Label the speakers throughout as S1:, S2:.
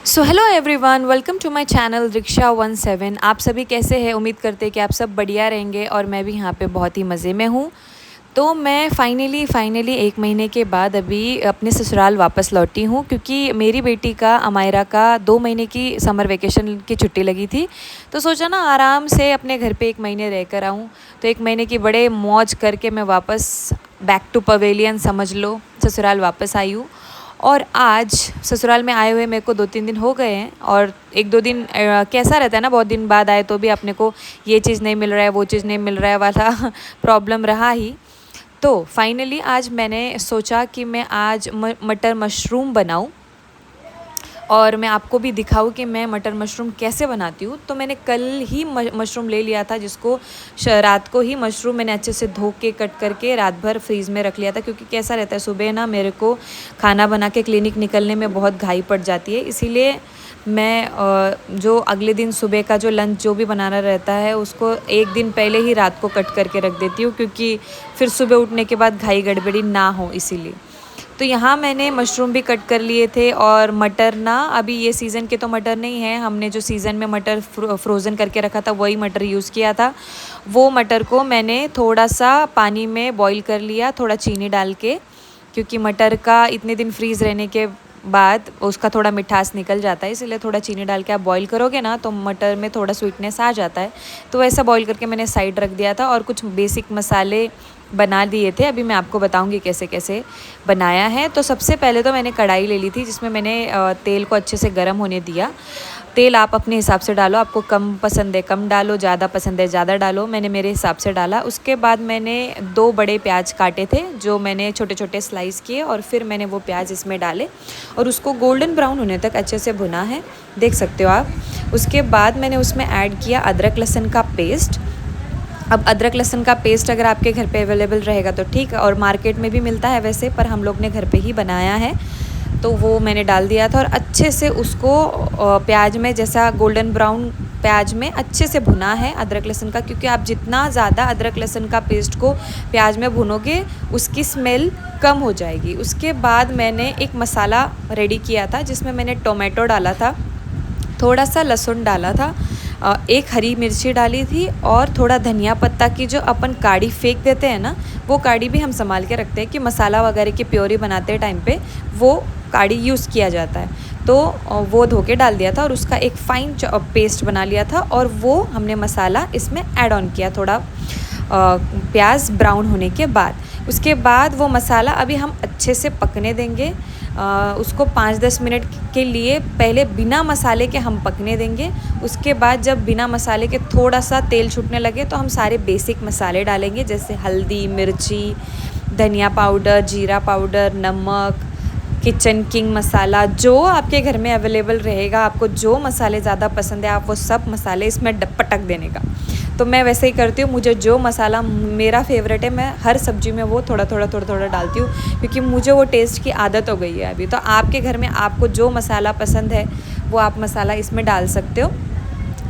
S1: So hello everyone, welcome to my channel rickshaw 17। आप सभी कैसे हैं? उम्मीद करते हैं कि आप सब बढ़िया रहेंगे और मैं भी यहाँ पे बहुत ही मज़े में हूँ। तो मैं फाइनली 1 महीने के बाद अभी अपने ससुराल वापस लौटी हूँ, क्योंकि मेरी बेटी का अमायरा का 2 महीने की समर वेकेशन की छुट्टी लगी थी। तो सोचा ना आराम से अपने घर पे 1 महीने रह कर आऊँ। तो 1 महीने की बड़े मौज करके मैं वापस बैक टू पवेलियन समझ लो ससुराल वापस आई हूँ। और आज ससुराल में आए हुए मेरे को 2-3 दिन हो गए हैं, और 1-2 दिन कैसा रहता है ना, बहुत दिन बाद आए तो भी अपने को ये चीज़ नहीं मिल रहा है, वो चीज़ नहीं मिल रहा है वाला प्रॉब्लम रहा ही। तो फाइनली आज मैंने सोचा कि मैं आज मटर मशरूम बनाऊं और मैं आपको भी दिखाऊं कि मैं मटर मशरूम कैसे बनाती हूँ। तो मैंने कल ही मशरूम ले लिया था, जिसको रात को ही मशरूम मैंने अच्छे से धो के कट करके रात भर फ्रीज़ में रख लिया था, क्योंकि कैसा रहता है सुबह ना मेरे को खाना बना के क्लिनिक निकलने में बहुत घाई पड़ जाती है। इसीलिए मैं जो अगले दिन सुबह का जो लंच जो भी बनाना रहता है उसको एक दिन पहले ही रात को कट करके रख देती हूँ, क्योंकि फिर सुबह उठने के बाद घाई गड़बड़ी ना हो इसीलिए। तो यहाँ मैंने मशरूम भी कट कर लिए थे, और मटर ना अभी ये सीज़न के तो मटर नहीं है, हमने जो सीज़न में मटर फ्रोज़न करके रखा था वही मटर यूज़ किया था। वो मटर को मैंने थोड़ा सा पानी में बॉईल कर लिया, थोड़ा चीनी डाल के, क्योंकि मटर का इतने दिन फ्रीज़ रहने के बाद उसका थोड़ा मिठास निकल जाता है, इसलिए थोड़ा चीनी डाल के आप बॉईल करोगे ना तो मटर में थोड़ा स्वीटनेस आ जाता है। तो वैसा बॉईल करके मैंने साइड रख दिया था, और कुछ बेसिक मसाले बना दिए थे। अभी मैं आपको बताऊंगी कैसे कैसे बनाया है। तो सबसे पहले तो मैंने कढ़ाई ले ली थी, जिसमें मैंने तेल को अच्छे से गर्म होने दिया। तेल आप अपने हिसाब से डालो, आपको कम पसंद है कम डालो, ज़्यादा पसंद है ज़्यादा डालो। मैंने मेरे हिसाब से डाला। उसके बाद मैंने 2 बड़े प्याज काटे थे, जो मैंने छोटे छोटे स्लाइस किए, और फिर मैंने वो प्याज इसमें डाले और उसको गोल्डन ब्राउन होने तक अच्छे से भुना है, देख सकते हो आप। उसके बाद मैंने उसमें ऐड किया अदरक लहसुन का पेस्ट। अब अदरक लहसुन का पेस्ट अगर आपके घर पे अवेलेबल रहेगा तो ठीक है, और मार्केट में भी मिलता है वैसे, पर हम लोग ने घर पे ही बनाया है। तो वो मैंने डाल दिया था, और अच्छे से उसको प्याज में जैसा गोल्डन ब्राउन प्याज में अच्छे से भुना है अदरक लहसुन का, क्योंकि आप जितना ज़्यादा अदरक लहसुन का पेस्ट को प्याज में भुनोगे उसकी स्मेल कम हो जाएगी। उसके बाद मैंने एक मसाला रेडी किया था, जिसमें मैंने टोमेटो डाला था, थोड़ा सा लहसुन डाला था, एक हरी मिर्ची डाली थी, और थोड़ा धनिया पत्ता की जो अपन काड़ी फेंक देते हैं ना, वो काड़ी भी हम संभाल के रखते हैं कि मसाला वगैरह की प्योरी बनाते टाइम पे वो काड़ी यूज़ किया जाता है। तो वो धो के डाल दिया था, और उसका एक फ़ाइन पेस्ट बना लिया था, और वो हमने मसाला इसमें ऐड ऑन किया थोड़ा प्याज ब्राउन होने के बाद। उसके बाद वो मसाला अभी हम अच्छे से पकने देंगे। उसको 5-10 मिनट के लिए पहले बिना मसाले के हम पकने देंगे। उसके बाद जब बिना मसाले के थोड़ा सा तेल छूटने लगे तो हम सारे बेसिक मसाले डालेंगे, जैसे हल्दी, मिर्ची, धनिया पाउडर, जीरा पाउडर, नमक, किचन किंग मसाला, जो आपके घर में अवेलेबल रहेगा। आपको जो मसाले ज़्यादा पसंद है आप वो सब मसाले इसमें पटक देने का। तो मैं वैसे ही करती हूँ, मुझे जो मसाला मेरा फेवरेट है मैं हर सब्ज़ी में वो थोड़ा थोड़ा डालती हूँ, क्योंकि मुझे वो टेस्ट की आदत हो गई है अभी। तो आपके घर में आपको जो मसाला पसंद है वो आप मसाला इसमें डाल सकते हो।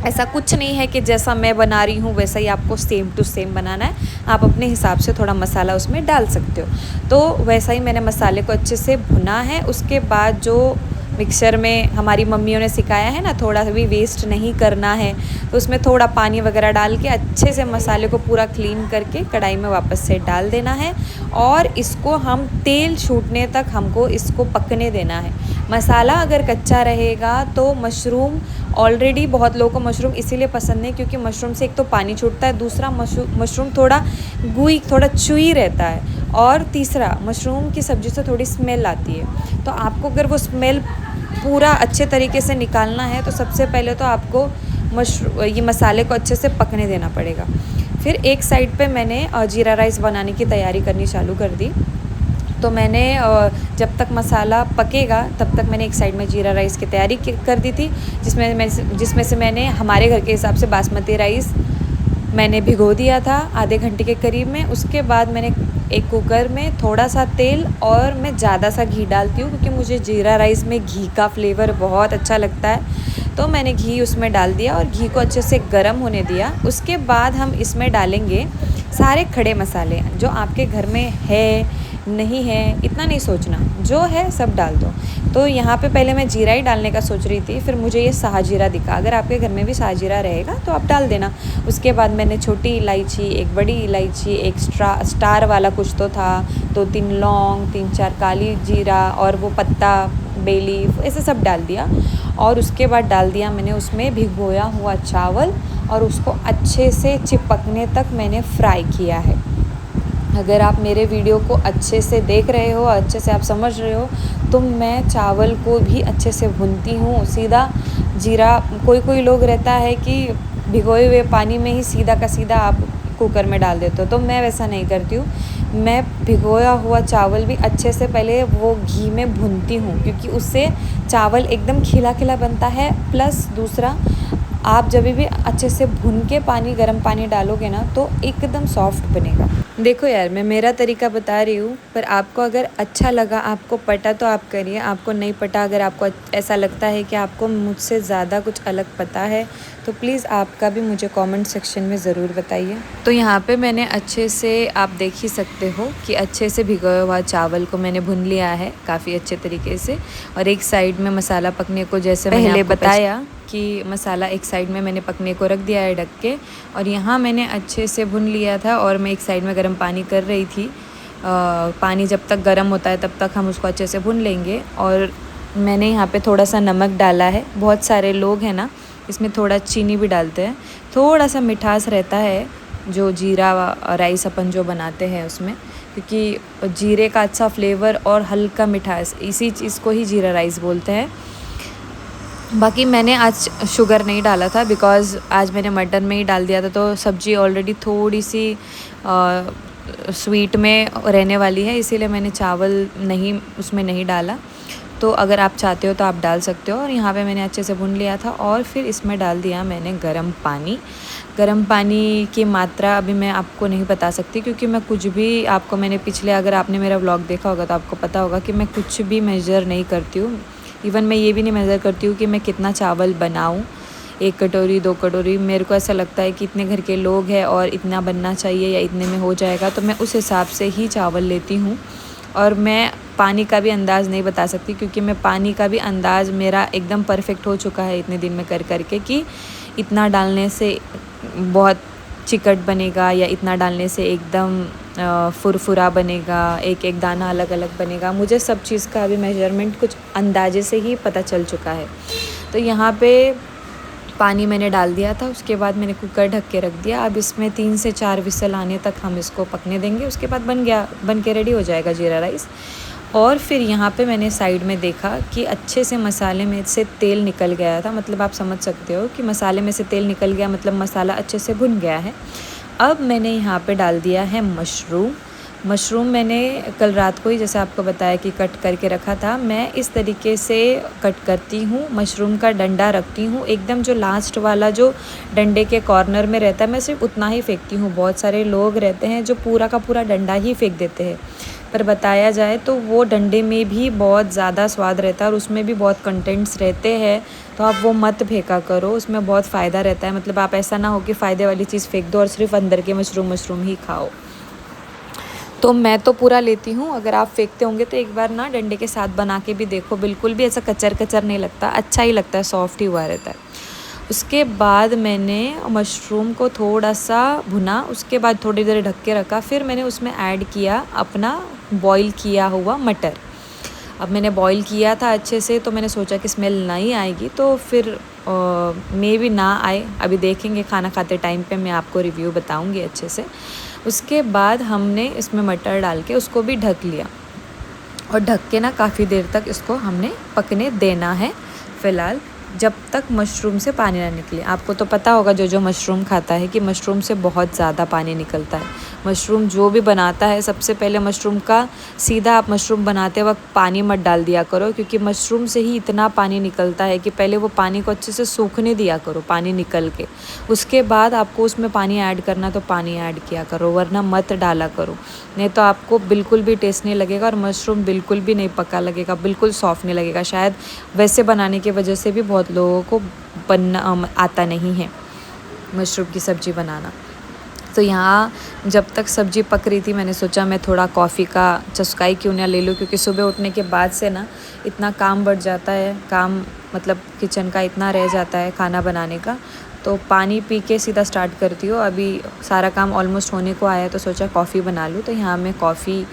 S1: ऐसा कुछ नहीं है कि जैसा मैं बना रही हूँ वैसा ही आपको सेम टू सेम बनाना है, आप अपने हिसाब से थोड़ा मसाला उसमें डाल सकते हो। तो वैसा ही मैंने मसाले को अच्छे से भुना है। उसके बाद जो मिक्सर में हमारी मम्मियों ने सिखाया है ना, थोड़ा भी वेस्ट नहीं करना है, तो उसमें थोड़ा पानी वगैरह डाल के अच्छे से मसाले को पूरा क्लीन करके कढ़ाई में वापस से डाल देना है, और इसको हम तेल छूटने तक हमको इसको पकने देना है। मसाला अगर कच्चा रहेगा तो मशरूम ऑलरेडी बहुत लोगों को मशरूम इसीलिए पसंद नहीं क्योंकि मशरूम से एक तो पानी छूटता है, दूसरा मशरूम थोड़ा गुई थोड़ा चुई रहता है, और तीसरा मशरूम की सब्ज़ी से थोड़ी स्मेल आती है। तो आपको अगर वो स्मेल पूरा अच्छे तरीके से निकालना है तो सबसे पहले तो आपको ये मसाले को अच्छे से पकने देना पड़ेगा। फिर एक साइड पे मैंने जीरा राइस बनाने की तैयारी करनी चालू कर दी। तो मैंने जब तक मसाला पकेगा तब तक मैंने एक साइड में जीरा राइस की तैयारी कर दी थी, जिसमें से मैंने हमारे घर के हिसाब से बासमती राइस मैंने भिगो दिया था आधे घंटे के करीब में। उसके बाद मैंने एक कुकर में थोड़ा सा तेल और मैं ज़्यादा सा घी डालती हूँ, क्योंकि मुझे जीरा राइस में घी का फ्लेवर बहुत अच्छा लगता है। तो मैंने घी उसमें डाल दिया और घी को अच्छे से गर्म होने दिया। उसके बाद हम इसमें डालेंगे सारे खड़े मसाले जो आपके घर में है नहीं है इतना नहीं सोचना, जो है सब डाल दो। तो यहाँ पे पहले मैं जीरा ही डालने का सोच रही थी, फिर मुझे ये साहजीरा दिखा। अगर आपके घर में भी साहजीरा रहेगा तो आप डाल देना। उसके बाद मैंने छोटी इलायची, एक बड़ी इलायची, एक स्टार वाला कुछ तो था, 2-3 लौंग, 3-4 काली जीरा और वो पत्ता बे लीफ, ऐसे सब डाल दिया। और उसके बाद डाल दिया मैंने उसमें भिगोया हुआ चावल और उसको अच्छे से चिपकने तक मैंने फ्राई किया है। अगर आप मेरे वीडियो को अच्छे से देख रहे हो, अच्छे से आप समझ रहे हो, तो मैं चावल को भी अच्छे से भूनती हूँ। सीधा जीरा, कोई लोग रहता है कि भिगोए हुए पानी में ही सीधा का सीधा आप कुकर में डाल देते हो, तो मैं वैसा नहीं करती हूँ। मैं भिगोया हुआ चावल भी अच्छे से पहले वो घी में भूनती हूँ, क्योंकि उससे चावल एकदम खिला खिला बनता है। प्लस दूसरा, आप जब भी अच्छे से भून के गर्म पानी डालोगे ना तो एकदम सॉफ्ट बनेगा। देखो यार, मैं मेरा तरीका बता रही हूँ, पर आपको अगर अच्छा लगा, आपको पटा तो आप करिए, आपको नहीं पटा, अगर आपको ऐसा लगता है कि आपको मुझसे ज़्यादा कुछ अलग पता है, तो प्लीज़ आपका भी मुझे कमेंट सेक्शन में ज़रूर बताइए। तो यहाँ पे मैंने अच्छे से, आप देख ही सकते हो कि अच्छे से भिगोया हुआ चावल को मैंने भून लिया है काफ़ी अच्छे तरीके से। और एक साइड में मसाला पकने को, जैसे पहले बताया कि मसाला एक साइड में मैंने पकने को रख दिया है ढक के, और यहाँ मैंने अच्छे से भून लिया था। और मैं एक साइड में गर्म पानी कर रही थी। पानी जब तक गर्म होता है तब तक हम उसको अच्छे से भून लेंगे। और मैंने यहाँ पे थोड़ा सा नमक डाला है। बहुत सारे लोग हैं ना, इसमें थोड़ा चीनी भी डालते हैं, थोड़ा सा मिठास रहता है जो जीरा राइस अपन जो बनाते हैं उसमें, क्योंकि जीरे का अच्छा फ्लेवर और हल्का मिठास, इसी चीज़ को ही जीरा राइस बोलते हैं। बाकी मैंने आज शुगर नहीं डाला था, बिकॉज़ आज मैंने मटन में ही डाल दिया था, तो सब्ज़ी ऑलरेडी थोड़ी सी स्वीट में रहने वाली है, इसीलिए मैंने चावल उसमें नहीं डाला। तो अगर आप चाहते हो तो आप डाल सकते हो। और यहाँ पे मैंने अच्छे से भून लिया था और फिर इसमें डाल दिया मैंने गर्म पानी। गर्म पानी की मात्रा अभी मैं आपको नहीं बता सकती, क्योंकि मैं कुछ भी आपको, मैंने पिछले, अगर आपने मेरा व्लॉग देखा होगा तो आपको पता होगा कि मैं कुछ भी मेजर नहीं करती हूँ। इवन मैं ये भी नहीं मेज़र करती हूँ कि मैं कितना चावल बनाऊँ, 1 कटोरी 2 कटोरी। मेरे को ऐसा लगता है कि इतने घर के लोग हैं और इतना बनना चाहिए या इतने में हो जाएगा, तो मैं उस हिसाब से ही चावल लेती हूँ। और मैं पानी का भी अंदाज़ नहीं बता सकती, क्योंकि मैं पानी का भी अंदाज़ मेरा एकदम परफेक्ट हो चुका है इतने दिन में कर के, कि इतना डालने से बहुत चिकट बनेगा या इतना डालने से एकदम फुरफुरा बनेगा, एक दाना अलग अलग बनेगा। मुझे सब चीज़ का अभी मेजरमेंट कुछ अंदाजे से ही पता चल चुका है। तो यहाँ पे पानी मैंने डाल दिया था, उसके बाद मैंने कुकर ढक के रख दिया। अब इसमें 3 से 4 विसल आने तक हम इसको पकने देंगे, उसके बाद बन के रेडी हो जाएगा जीरा राइस। और फिर यहाँ पे मैंने साइड में देखा कि अच्छे से मसाले में से तेल निकल गया था, मतलब आप समझ सकते हो कि मसाले में से तेल निकल गया, मतलब मसाला अच्छे से भुन गया है। अब मैंने यहाँ पे डाल दिया है मशरूम मैंने कल रात को ही, जैसे आपको बताया, कि कट करके रखा था। मैं इस तरीके से कट करती हूँ, मशरूम का डंडा रखती हूँ, एकदम जो लास्ट वाला जो डंडे के कॉर्नर में रहता है, मैं सिर्फ उतना ही फेंकती हूँ। बहुत सारे लोग रहते हैं जो पूरा का पूरा डंडा ही फेंक देते हैं, पर बताया जाए तो वो डंडे में भी बहुत ज़्यादा स्वाद रहता है और उसमें भी बहुत कंटेंट्स रहते हैं, तो आप वो मत फेंका करो, उसमें बहुत फ़ायदा रहता है। मतलब आप ऐसा ना हो कि फ़ायदे वाली चीज़ फेंक दो और सिर्फ अंदर के मशरूम ही खाओ। तो मैं तो पूरा लेती हूँ। अगर आप फेंकते होंगे तो एक बार ना डंडे के साथ बना के भी देखो, बिल्कुल भी ऐसा कचर नहीं लगता, अच्छा ही लगता है, सॉफ्ट ही हुआ रहता है। उसके बाद मैंने मशरूम को थोड़ा सा भुना, उसके बाद थोड़ी देर ढक के रखा, फिर मैंने उसमें ऐड किया अपना बॉईल किया हुआ मटर। अब मैंने बॉईल किया था अच्छे से, तो मैंने सोचा कि स्मेल नहीं आएगी, तो फिर मे भी ना आए, अभी देखेंगे खाना खाते टाइम पे, मैं आपको रिव्यू बताऊंगी अच्छे से। उसके बाद हमने इसमें मटर डाल के उसको भी ढक लिया और ढक के ना काफ़ी देर तक इसको हमने पकने देना है फ़िलहाल, जब तक मशरूम से पानी ना निकले। आपको तो पता होगा जो मशरूम खाता है कि मशरूम से बहुत ज़्यादा पानी निकलता है। मशरूम जो भी बनाता है, सबसे पहले मशरूम का सीधा आप मशरूम बनाते वक्त पानी मत डाल दिया करो, क्योंकि मशरूम से ही इतना पानी निकलता है कि पहले वो पानी को अच्छे से सूखने दिया करो, पानी निकल के उसके बाद आपको उसमें पानी ऐड करना तो पानी ऐड किया करो, वरना मत डाला करो, नहीं तो आपको बिल्कुल भी टेस्ट नहीं लगेगा और मशरूम बिल्कुल भी नहीं पका लगेगा, बिल्कुल सॉफ्ट नहीं लगेगा। शायद वैसे बनाने की वजह से भी बहुत लोगों को बनना आता नहीं है मशरूम की सब्ज़ी बनाना। तो यहाँ जब तक सब्ज़ी पक रही थी मैंने सोचा मैं थोड़ा कॉफ़ी का चस्काई क्यों ना ले लूँ, क्योंकि सुबह उठने के बाद से ना इतना काम बढ़ जाता है, काम मतलब किचन का इतना रह जाता है खाना बनाने का, तो पानी पी के सीधा स्टार्ट करती हूँ। अभी सारा काम ऑलमोस्ट होने को आया तो सोचा कॉफ़ी बना लूँ। तो यहाँ मैं कॉफ़ी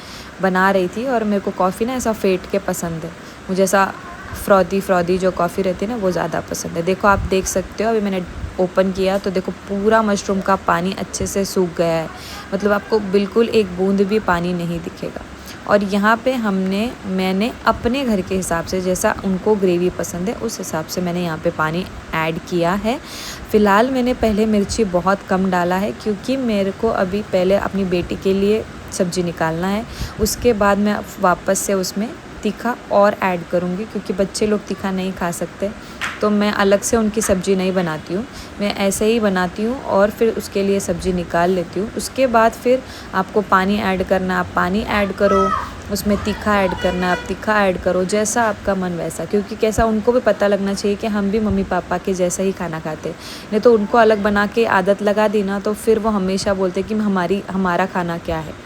S1: बना रही थी और मेरे को कॉफ़ी ना ऐसा फेंट के पसंद है, मुझे ऐसा फ्रॉदी जो कॉफ़ी रहती है ना वो ज़्यादा पसंद है। देखो आप देख सकते हो, अभी मैंने ओपन किया तो देखो पूरा मशरूम का पानी अच्छे से सूख गया है, मतलब आपको बिल्कुल एक बूंद भी पानी नहीं दिखेगा। और यहाँ पे मैंने अपने घर के हिसाब से, जैसा उनको ग्रेवी पसंद है उस हिसाब से मैंने यहाँ पे पानी ऐड किया है। फ़िलहाल मैंने पहले मिर्ची बहुत कम डाला है, क्योंकि मेरे को अभी पहले अपनी बेटी के लिए सब्ज़ी निकालना है, उसके बाद मैं वापस से उसमें तीखा और ऐड करूँगी, क्योंकि बच्चे लोग तीखा नहीं खा सकते। तो मैं अलग से उनकी सब्ज़ी नहीं बनाती हूँ, मैं ऐसे ही बनाती हूँ और फिर उसके लिए सब्ज़ी निकाल लेती हूँ। उसके बाद फिर आपको पानी ऐड करना, आप पानी ऐड करो, उसमें तीखा ऐड करना, आप तीखा ऐड करो, जैसा आपका मन वैसा, क्योंकि कैसा उनको भी पता लगना चाहिए कि हम भी मम्मी पापा के जैसा ही खाना खाते हैं। नहीं तो उनको अलग बना के आदत लगा दी ना, तो फिर वो हमेशा बोलते कि हमारा खाना क्या है।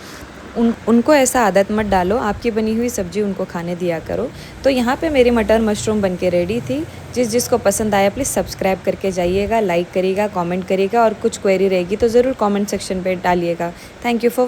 S1: उनको ऐसा आदत मत डालो, आपकी बनी हुई सब्ज़ी उनको खाने दिया करो। तो यहाँ पे मेरी मटर मशरूम बन के रेडी थी। जिसको पसंद आया प्लीज़ सब्सक्राइब करके जाइएगा, लाइक करिएगा, कमेंट करिएगा, और कुछ क्वेरी रहेगी तो ज़रूर कमेंट सेक्शन पे डालिएगा। Thank you for